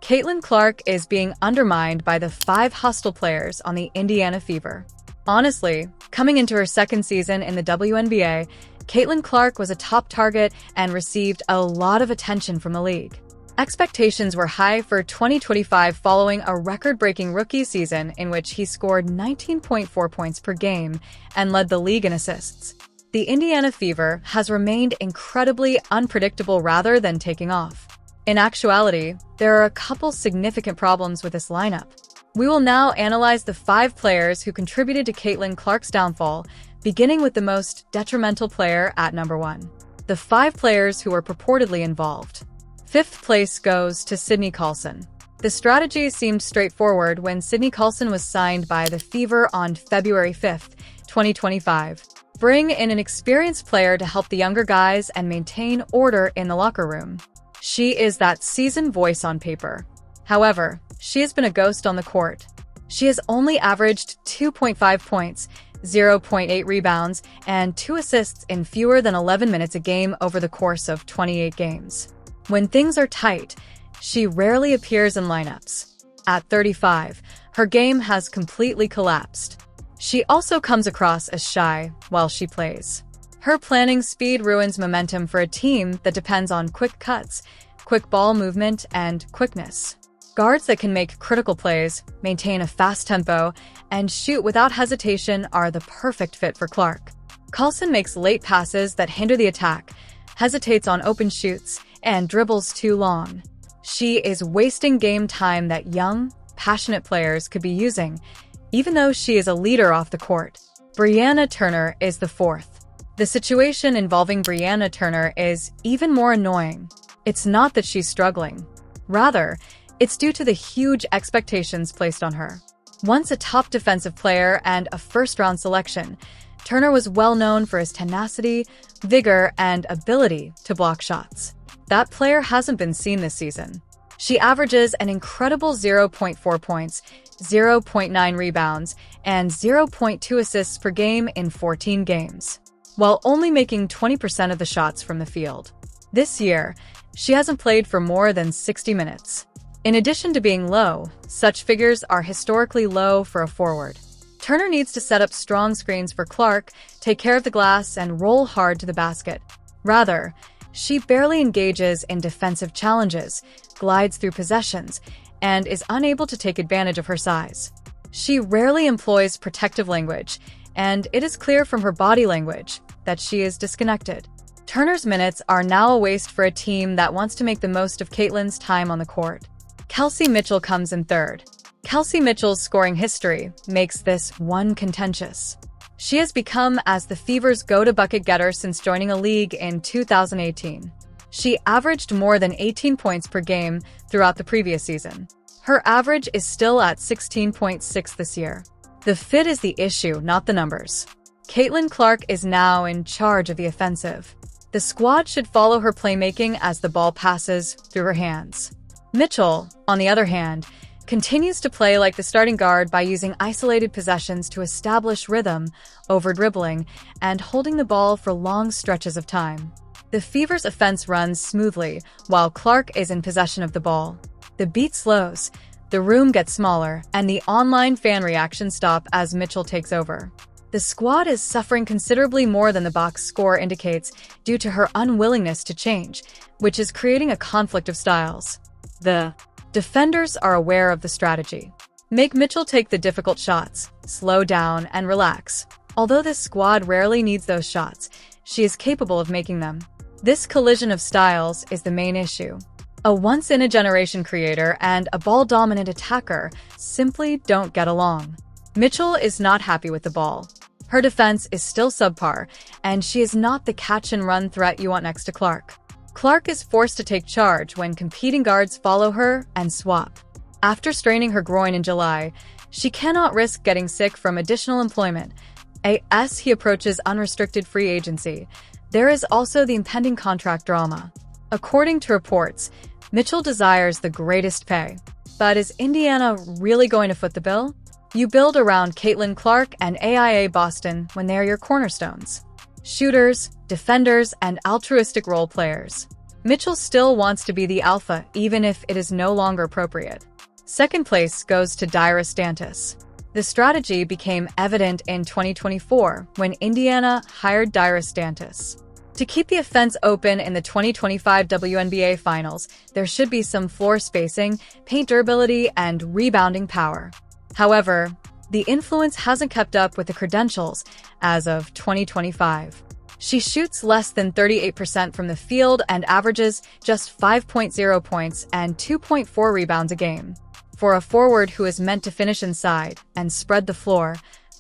Caitlin Clark is being undermined by the 5 hostile players on the Indiana Fever. Honestly, coming into her second season in the WNBA, Caitlin Clark was a top target and received a lot of attention from the league. Expectations were high for 2025 following a record-breaking rookie season in which he scored 19.4 points per game and led the league in assists. The Indiana Fever has remained incredibly unpredictable rather than taking off. In actuality, there are a couple significant problems with this lineup. We will now analyze the 5 players who contributed to Caitlin Clark's downfall, beginning with the most detrimental player at number 1. The 5 players who were purportedly involved. 5th place goes to Sydney Coulson. The strategy seemed straightforward when Sydney Coulson was signed by the Fever on February 5, 2025. Bring in an experienced player to help the younger guys and maintain order in the locker room. She is that seasoned voice on paper. However, she has been a ghost on the court. She has only averaged 2.5 points, 0.8 rebounds, and 2 assists in fewer than 11 minutes a game over the course of 28 games. When things are tight, she rarely appears in lineups. At 35, her game has completely collapsed. She also comes across as shy while she plays. Her planning speed ruins momentum for a team that depends on quick cuts, quick ball movement, and quickness. Guards that can make critical plays, maintain a fast tempo, and shoot without hesitation are the perfect fit for Clark. Coulson makes late passes that hinder the attack, hesitates on open shoots, and dribbles too long. She is wasting game time that young, passionate players could be using, even though she is a leader off the court. Brianna Turner is the 4th. The situation involving Brianna Turner is even more annoying. It's not that she's struggling. Rather, it's due to the huge expectations placed on her. Once a top defensive player and a first-round selection, Turner was well known for his tenacity, vigor, and ability to block shots. That player hasn't been seen this season. She averages an incredible 0.4 points, 0.9 rebounds, and 0.2 assists per game in 14 games, while only making 20% of the shots from the field. This year, she hasn't played for more than 60 minutes. In addition to being low, such figures are historically low for a forward. Turner needs to set up strong screens for Clark, take care of the glass, and roll hard to the basket. Rather, she barely engages in defensive challenges, glides through possessions, and is unable to take advantage of her size. She rarely employs protective language, and it is clear from her body language that she is disconnected. Turner's minutes are now a waste for a team that wants to make the most of Caitlin's time on the court. Kelsey Mitchell comes in 3rd. Kelsey Mitchell's scoring history makes this one contentious. She has become as the Fever's go-to bucket getter since joining a league in 2018. She averaged more than 18 points per game throughout the previous season. Her average is still at 16.6 this year. The fit is the issue, not the numbers. Caitlin Clark is now in charge of the offensive. The squad should follow her playmaking as the ball passes through her hands. Mitchell, on the other hand, continues to play like the starting guard by using isolated possessions to establish rhythm, over-dribbling, and holding the ball for long stretches of time. The Fever's offense runs smoothly, while Clark is in possession of the ball. The beat slows, the room gets smaller, and the online fan reactions stop as Mitchell takes over. The squad is suffering considerably more than the box score indicates due to her unwillingness to change, which is creating a conflict of styles. The defenders are aware of the strategy. Make Mitchell take the difficult shots, slow down, and relax. Although this squad rarely needs those shots, she is capable of making them. This collision of styles is the main issue. A once-in-a-generation creator and a ball-dominant attacker simply don't get along. Mitchell is not happy with the ball. Her defense is still subpar, and she is not the catch-and-run threat you want next to Clark. Clark is forced to take charge when competing guards follow her and swap. After straining her groin in July, she cannot risk getting sick from additional employment. As he approaches unrestricted free agency, there is also the impending contract drama. According to reports, Mitchell desires the greatest pay. But is Indiana really going to foot the bill? You build around Caitlin Clark and AIA Boston when they are your cornerstones. Shooters, defenders, and altruistic role players. Mitchell still wants to be the alpha, even if it is no longer appropriate. Second place goes to Dyrus Dantis. The strategy became evident in 2024 when Indiana hired Dyrus Dantis. To keep the offense open in the 2025 WNBA Finals, there should be some floor spacing, paint durability, and rebounding power. However, the influence hasn't kept up with the credentials as of 2025. She shoots less than 38% from the field and averages just 5.0 points and 2.4 rebounds a game. For a forward who is meant to finish inside and spread the floor,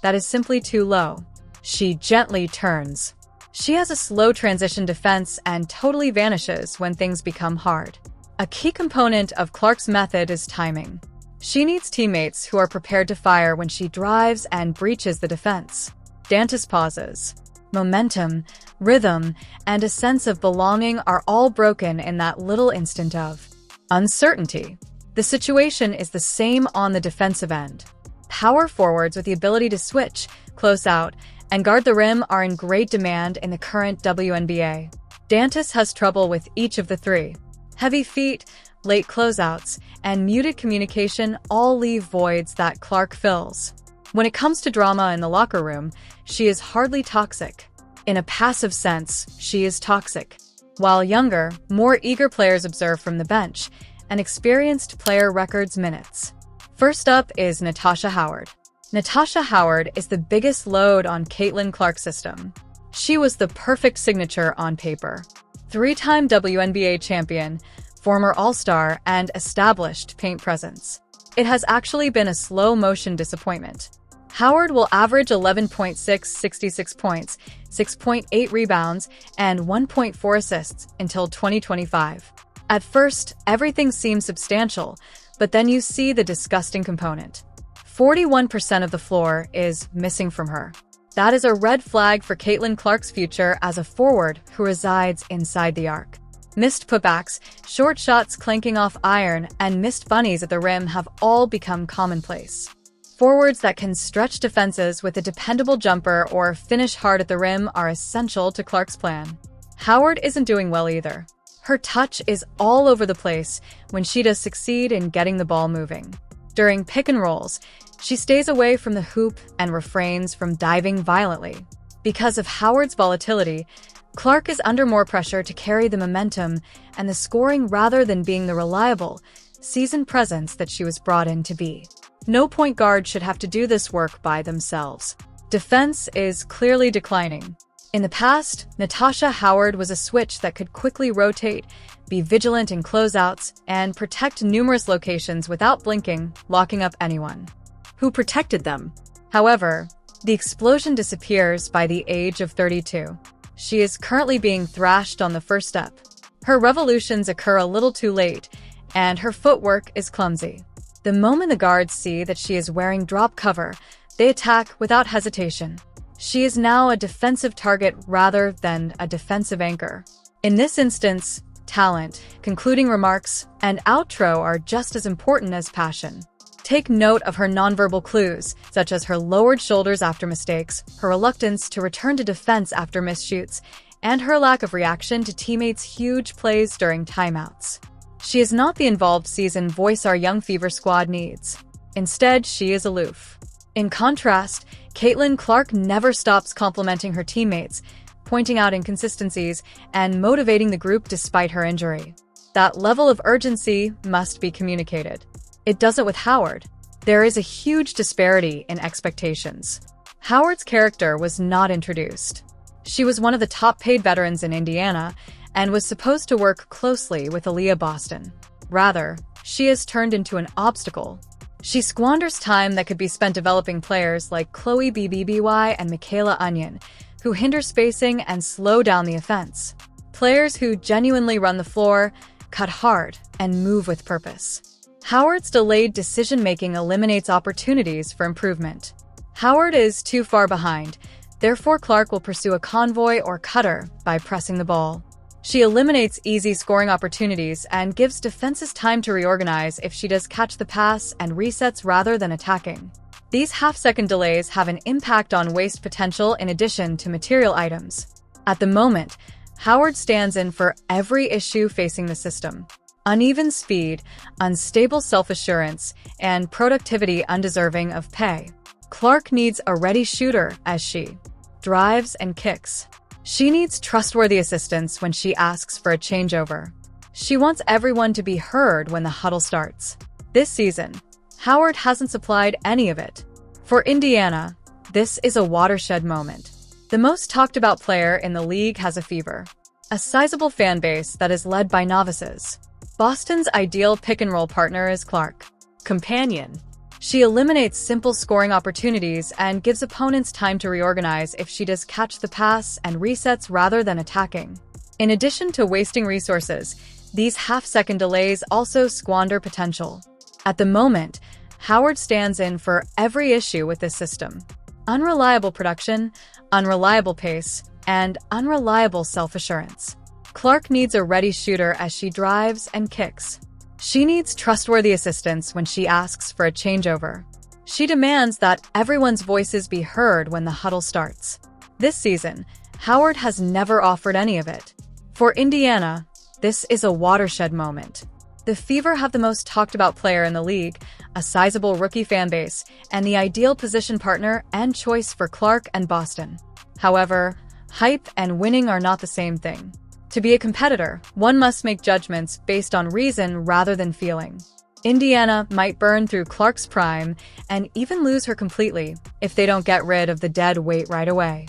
that is simply too low. She gently turns. She has a slow transition defense and totally vanishes when things become hard. A key component of Clark's method is timing. She needs teammates who are prepared to fire when she drives and breaches the defense. Dantis pauses. Momentum, rhythm, and a sense of belonging are all broken in that little instant of uncertainty. The situation is the same on the defensive end. Power forwards with the ability to switch, close out, and guard the rim are in great demand in the current WNBA. Dantis has trouble with each of the three. Heavy feet, late closeouts, and muted communication all leave voids that Clark fills. When it comes to drama in the locker room, she is hardly toxic. In a passive sense, she is toxic. While younger, more eager players observe from the bench, and experienced player records minutes. First up is Natasha Howard. Natasha Howard is the biggest load on Caitlin Clark's system. She was the perfect signature on paper. Three-time WNBA champion, former All-Star, and established paint presence. It has actually been a slow-motion disappointment. Howard will average 11.6, 66 points, 6.8 rebounds, and 1.4 assists until 2025. At first, everything seems substantial, but then you see the disgusting component. 41% of the floor is missing from her. That is a red flag for Caitlin Clark's future as a forward who resides inside the arc. Missed putbacks, short shots clanking off iron, and missed bunnies at the rim have all become commonplace. Forwards that can stretch defenses with a dependable jumper or finish hard at the rim are essential to Clark's plan. Howard isn't doing well either. Her touch is all over the place when she does succeed in getting the ball moving. During pick and rolls, she stays away from the hoop and refrains from diving violently. Because of Howard's volatility, Clark is under more pressure to carry the momentum and the scoring rather than being the reliable, seasoned presence that she was brought in to be. No point guard should have to do this work by themselves. Defense is clearly declining. In the past, Natasha Howard was a switch that could quickly rotate, be vigilant in closeouts, and protect numerous locations without blinking, locking up anyone who protected them. However, the explosion disappears by the age of 32. She is currently being thrashed on the first step. Her revolutions occur a little too late, and her footwork is clumsy. The moment the guards see that she is wearing drop cover, they attack without hesitation. She is now a defensive target rather than a defensive anchor. In this instance, talent, concluding remarks, and outro are just as important as passion. Take note of her nonverbal clues, such as her lowered shoulders after mistakes, her reluctance to return to defense after missed shoots, and her lack of reaction to teammates' huge plays during timeouts. She is not the involved seasoned voice our young Fever squad needs. Instead, she is aloof. In contrast, Caitlin Clark never stops complimenting her teammates, pointing out inconsistencies, and motivating the group despite her injury. That level of urgency must be communicated. It doesn't with Howard. There is a huge disparity in expectations. Howard's character was not introduced. She was one of the top-paid veterans in Indiana and was supposed to work closely with Aaliyah Boston. Rather, she is turned into an obstacle. She squanders time that could be spent developing players like Chloe BBBY and Michaela Onion, who hinder spacing and slow down the offense. Players who genuinely run the floor, cut hard, and move with purpose. Howard's delayed decision-making eliminates opportunities for improvement. Howard is too far behind, therefore Clark will pursue a convoy or cutter by pressing the ball. She eliminates easy scoring opportunities and gives defenses time to reorganize if she does catch the pass and resets rather than attacking. These half-second delays have an impact on waste potential in addition to material items. At the moment, Howard stands in for every issue facing the system. Uneven speed, unstable self-assurance, and productivity undeserving of pay. Clark needs a ready shooter as she drives and kicks. She needs trustworthy assistance when she asks for a changeover. She wants everyone to be heard when the huddle starts. This season, Howard hasn't supplied any of it. For Indiana, this is a watershed moment. The most talked about player in the league has a fever. A sizable fan base that is led by novices. Boston's ideal pick-and-roll partner is Clark. Companion. She eliminates simple scoring opportunities and gives opponents time to reorganize if she does catch the pass and resets rather than attacking. In addition to wasting resources, these half-second delays also squander potential. At the moment, Howard stands in for every issue with this system. Unreliable production, unreliable pace, and unreliable self-assurance. Clark needs a ready shooter as she drives and kicks. She needs trustworthy assistance when she asks for a changeover. She demands that everyone's voices be heard when the huddle starts. This season, Howard has never offered any of it. For Indiana, this is a watershed moment. The Fever have the most talked about player in the league, a sizable rookie fan base, and the ideal position partner and choice for Clark and Boston. However, hype and winning are not the same thing. To be a competitor, one must make judgments based on reason rather than feeling. Indiana might burn through Clark's prime and even lose her completely if they don't get rid of the dead weight right away.